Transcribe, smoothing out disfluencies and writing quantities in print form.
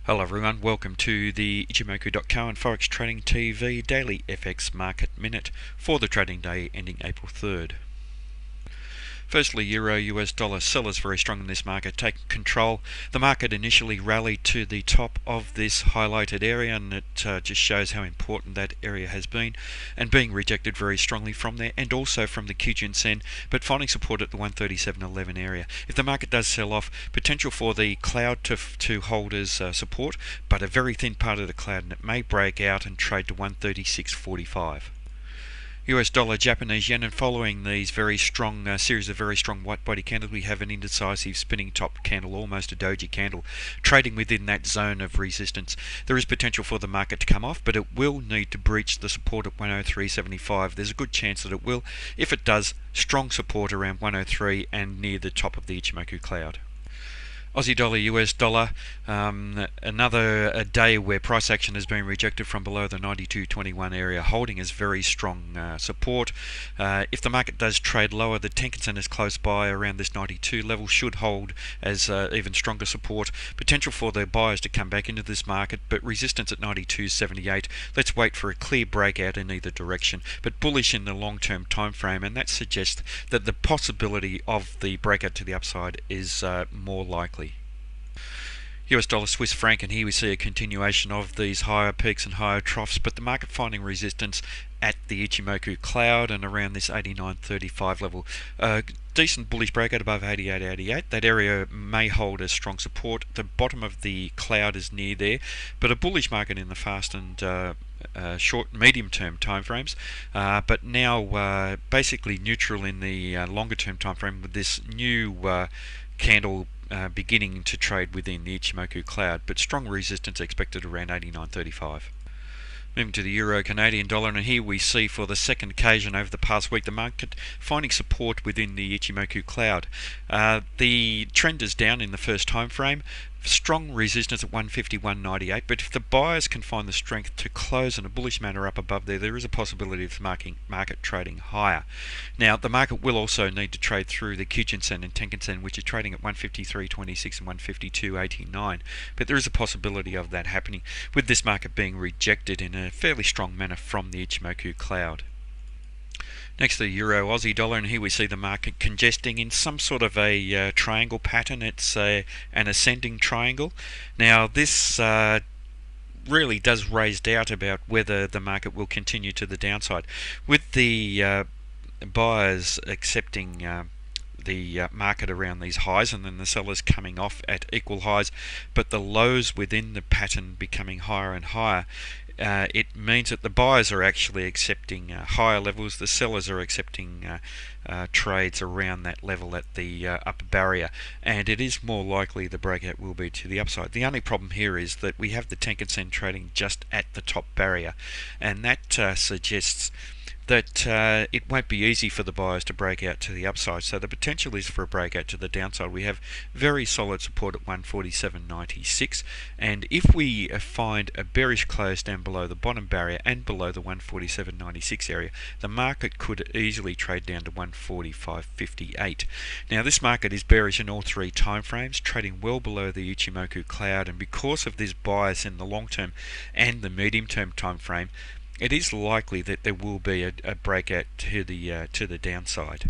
Hello everyone, welcome to the Ichimoku.co and Forex Trading TV Daily FX Market Minute for the trading day ending April 3rd. Firstly, Euro US dollar sellers very strong in this market, taking control. The market initially rallied to the top of this highlighted area, and it just shows how important that area has been, and being rejected very strongly from there and also from the Kijun Sen, but finding support at the 137.11 area. If the market does sell off, potential for the cloud to hold as support, but a very thin part of the cloud, and it may break out and trade to 136.45. US dollar, Japanese yen, and following these very strong series of very strong white body candles, we have an indecisive spinning top candle, almost a doji candle, trading within that zone of resistance. There is potential for the market to come off, but it will need to breach the support at 103.75. There's a good chance that it will. If it does, strong support around 103 and near the top of the Ichimoku cloud. Aussie dollar, US dollar, another day where price action has been rejected from below the 92.21 area, holding as very strong support. If the market does trade lower, the Tenkan-sen is close by around this 92 level, should hold as even stronger support. Potential for the buyers to come back into this market, but resistance at 92.78. Let's wait for a clear breakout in either direction, but bullish in the long-term time frame, and that suggests that the possibility of the breakout to the upside is more likely. US dollar, Swiss franc, and here we see a continuation of these higher peaks and higher troughs, but the market finding resistance at the Ichimoku cloud and around this 89.35 level. Decent bullish breakout above 88.88. That area may hold as strong support. The bottom of the cloud is near there, but a bullish market in the fast and short and medium term timeframes, but now basically neutral in the longer term time frame, with this new candle beginning to trade within the Ichimoku cloud, but strong resistance expected around 89.35. Moving to the Euro Canadian dollar, and here we see for the second occasion over the past week the market finding support within the Ichimoku cloud. The trend is down in the first time frame. Strong resistance at 151.98, but if the buyers can find the strength to close in a bullish manner up above there, there is a possibility of the market trading higher. Now, the market will also need to trade through the Kijun Sen and Tenkan-sen, which are trading at 153.26 and 152.89, but there is a possibility of that happening, with this market being rejected in a fairly strong manner from the Ichimoku cloud. Next, the Euro Aussie dollar, and here we see the market congesting in some sort of a triangle pattern. It's an ascending triangle. Now, this really does raise doubt about whether the market will continue to the downside, with the buyers accepting the market around these highs, and then the sellers coming off at equal highs, but the lows within the pattern becoming higher and higher. It means that the buyers are actually accepting higher levels, the sellers are accepting trades around that level at the upper barrier, and it is more likely the breakout will be to the upside. The only problem here is that we have the Tenkan-sen trading just at the top barrier, and that suggests that it won't be easy for the buyers to break out to the upside, so the potential is for a breakout to the downside. We have very solid support at 147.96, and if we find a bearish close down below the bottom barrier and below the 147.96 area, the market could easily trade down to 145.58. Now, this market is bearish in all three time frames, trading well below the Ichimoku cloud, and because of this bias in the long term and the medium term time frame, it is likely that there will be a breakout to the downside.